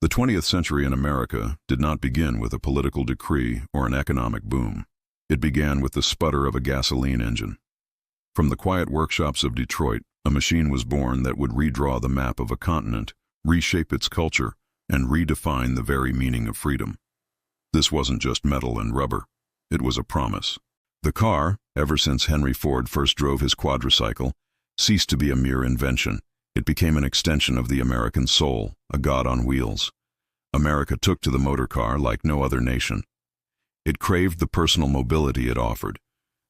The 20th century in America did not begin with a political decree or an economic boom. It began with the sputter of a gasoline engine. From the quiet workshops of Detroit, a machine was born that would redraw the map of a continent, reshape its culture, and redefine the very meaning of freedom. This wasn't just metal and rubber. It was a promise. The car, ever since Henry Ford first drove his quadricycle, ceased to be a mere invention. It became an extension of the American soul, a god on wheels. America took to the motor car like no other nation. It craved the personal mobility it offered,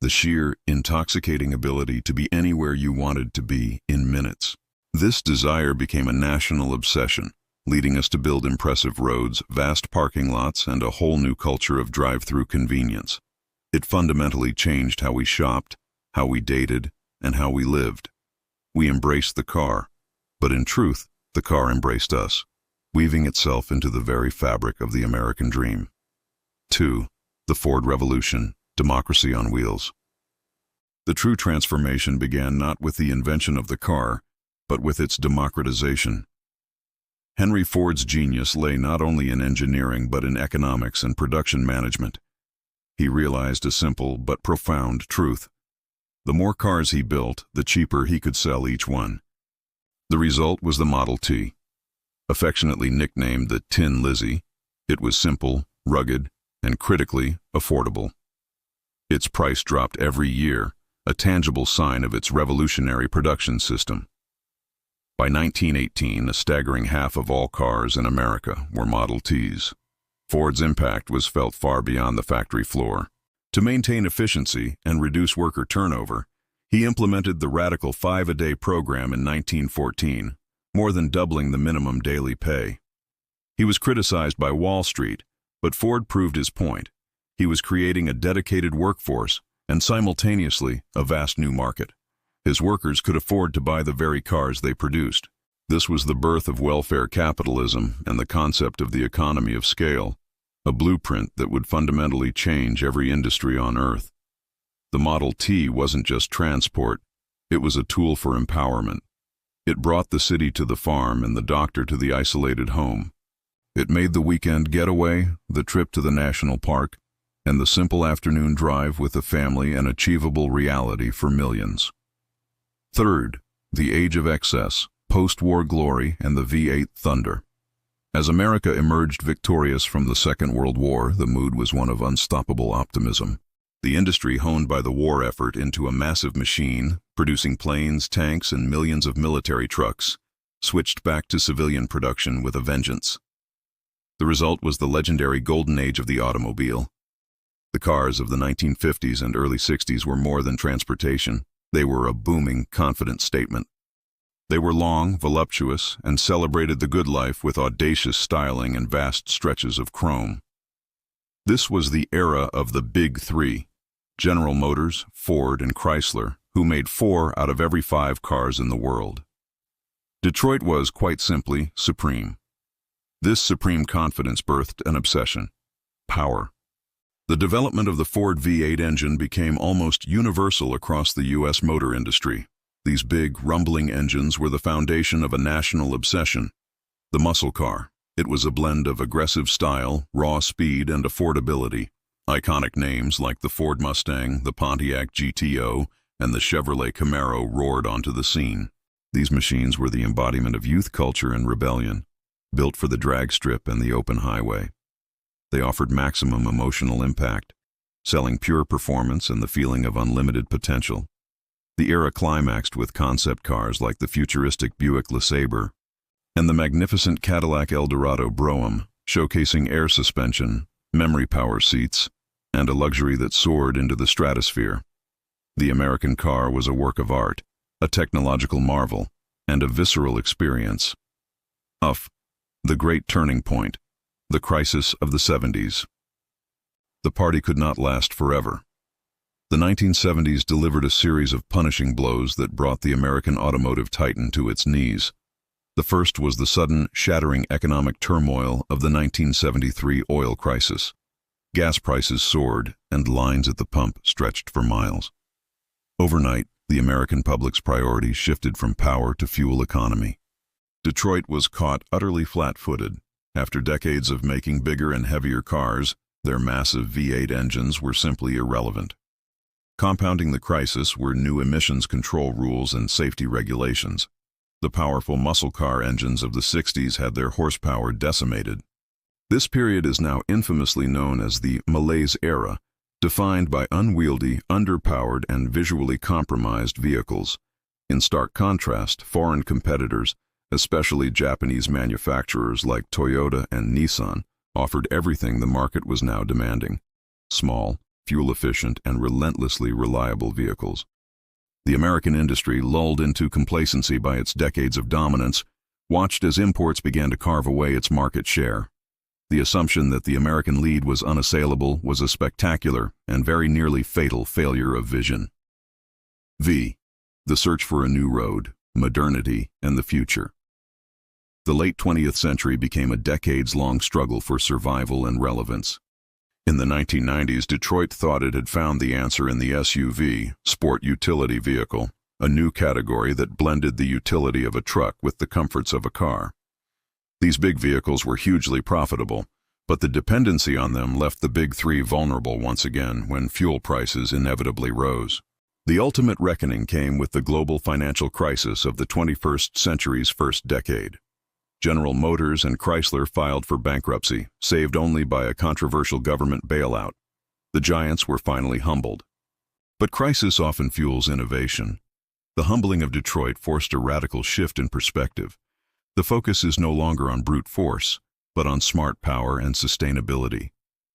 the sheer, intoxicating ability to be anywhere you wanted to be in minutes. This desire became a national obsession, leading us to build impressive roads, vast parking lots, and a whole new culture of drive-through convenience. It fundamentally changed how we shopped, how we dated, and how we lived. We embraced the car, but in truth, the car embraced us, weaving itself into the very fabric of the American dream. 2. The Ford Revolution, democracy on wheels. The true transformation began not with the invention of the car, but with its democratization. Henry Ford's genius lay not only in engineering but in economics and production management. He realized a simple but profound truth. The more cars he built, the cheaper he could sell each one. The result was the Model T. Affectionately nicknamed the Tin Lizzie, it was simple, rugged, and critically affordable. Its price dropped every year, a tangible sign of its revolutionary production system. By 1918, a staggering half of all cars in America were Model Ts. Ford's impact was felt far beyond the factory floor. To maintain efficiency and reduce worker turnover, he implemented the radical 5-a-day program in 1914, more than doubling the minimum daily pay. He was criticized by Wall Street, but Ford proved his point. He was creating a dedicated workforce and simultaneously a vast new market. His workers could afford to buy the very cars they produced. This was the birth of welfare capitalism and the concept of the economy of scale, a blueprint that would fundamentally change every industry on Earth. The Model T wasn't just transport, it was a tool for empowerment. It brought the city to the farm and the doctor to the isolated home. It made the weekend getaway, the trip to the national park, and the simple afternoon drive with the family an achievable reality for millions. Third, the age of excess, post-war glory, and the V8 thunder. As America emerged victorious from the Second World War, the mood was one of unstoppable optimism. The industry honed by the war effort into a massive machine, producing planes, tanks, and millions of military trucks, switched back to civilian production with a vengeance. The result was the legendary Golden Age of the automobile. The cars of the 1950s and early 60s were more than transportation. They were a booming, confident statement. They were long, voluptuous, and celebrated the good life with audacious styling and vast stretches of chrome. This was the era of the Big Three: General Motors, Ford, and Chrysler, who made 4 out of every 5 cars in the world. Detroit was, quite simply, supreme. This supreme confidence birthed an obsession: power. The development of the Ford V8 engine became almost universal across the U.S. motor industry. These big, rumbling engines were the foundation of a national obsession: the muscle car. It was a blend of aggressive style, raw speed, and affordability. Iconic names like the Ford Mustang, the Pontiac GTO, and the Chevrolet Camaro roared onto the scene. These machines were the embodiment of youth culture and rebellion, built for the drag strip and the open highway. They offered maximum emotional impact, selling pure performance and the feeling of unlimited potential. The era climaxed with concept cars like the futuristic Buick LeSabre and the magnificent Cadillac Eldorado Brougham, showcasing air suspension, memory power seats, and a luxury that soared into the stratosphere. The American car was a work of art, a technological marvel, and a visceral experience. The great turning point, the crisis of the 70s. The party could not last forever. The 1970s delivered a series of punishing blows that brought the American automotive titan to its knees. The first was the sudden, shattering economic turmoil of the 1973 oil crisis. Gas prices soared, and lines at the pump stretched for miles. Overnight, the American public's priorities shifted from power to fuel economy. Detroit was caught utterly flat-footed. After decades of making bigger and heavier cars, their massive V8 engines were simply irrelevant. Compounding the crisis were new emissions control rules and safety regulations. The powerful muscle car engines of the 60s had their horsepower decimated. This period is now infamously known as the Malaise era, defined by unwieldy, underpowered, and visually compromised vehicles. In stark contrast, foreign competitors, especially Japanese manufacturers like Toyota and Nissan, offered everything the market was now demanding: small, fuel-efficient, and relentlessly reliable vehicles. The American industry, lulled into complacency by its decades of dominance, watched as imports began to carve away its market share. The assumption that the American lead was unassailable was a spectacular and very nearly fatal failure of vision. The search for a new road, modernity, and the future. The late 20th century became a decades-long struggle for survival and relevance. In the 1990s, Detroit thought it had found the answer in the SUV, sport utility vehicle, a new category that blended the utility of a truck with the comforts of a car. These big vehicles were hugely profitable, but the dependency on them left the big three vulnerable once again when fuel prices inevitably rose. The ultimate reckoning came with the global financial crisis of the 21st century's first decade. General Motors and Chrysler filed for bankruptcy, saved only by a controversial government bailout. The giants were finally humbled. But crisis often fuels innovation. The humbling of Detroit forced a radical shift in perspective. The focus is no longer on brute force, but on smart power and sustainability.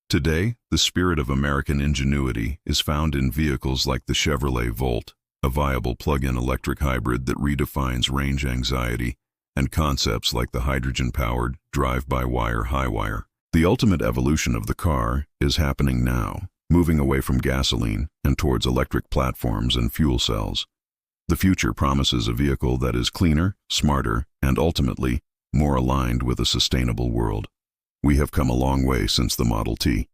Today, the spirit of American ingenuity is found in vehicles like the Chevrolet Volt, a viable plug-in electric hybrid that redefines range anxiety, and concepts like the hydrogen-powered drive-by-wire high-wire. The ultimate evolution of the car is happening now, moving away from gasoline and towards electric platforms and fuel cells. The future promises a vehicle that is cleaner, smarter, and ultimately more aligned with a sustainable world. We have come a long way since the Model T.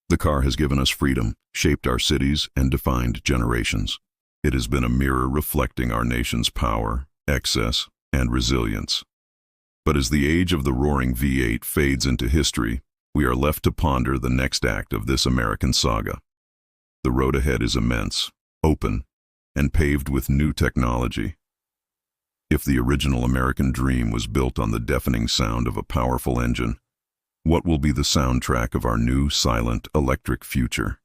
The car has given us freedom, shaped our cities, and defined generations. It has been a mirror reflecting our nation's power, excess, and resilience. But as the age of the roaring V8 fades into history, we are left to ponder the next act of this American saga. The road ahead is immense, open, and paved with new technology. If the original American dream was built on the deafening sound of a powerful engine, what will be the soundtrack of our new, silent, electric future?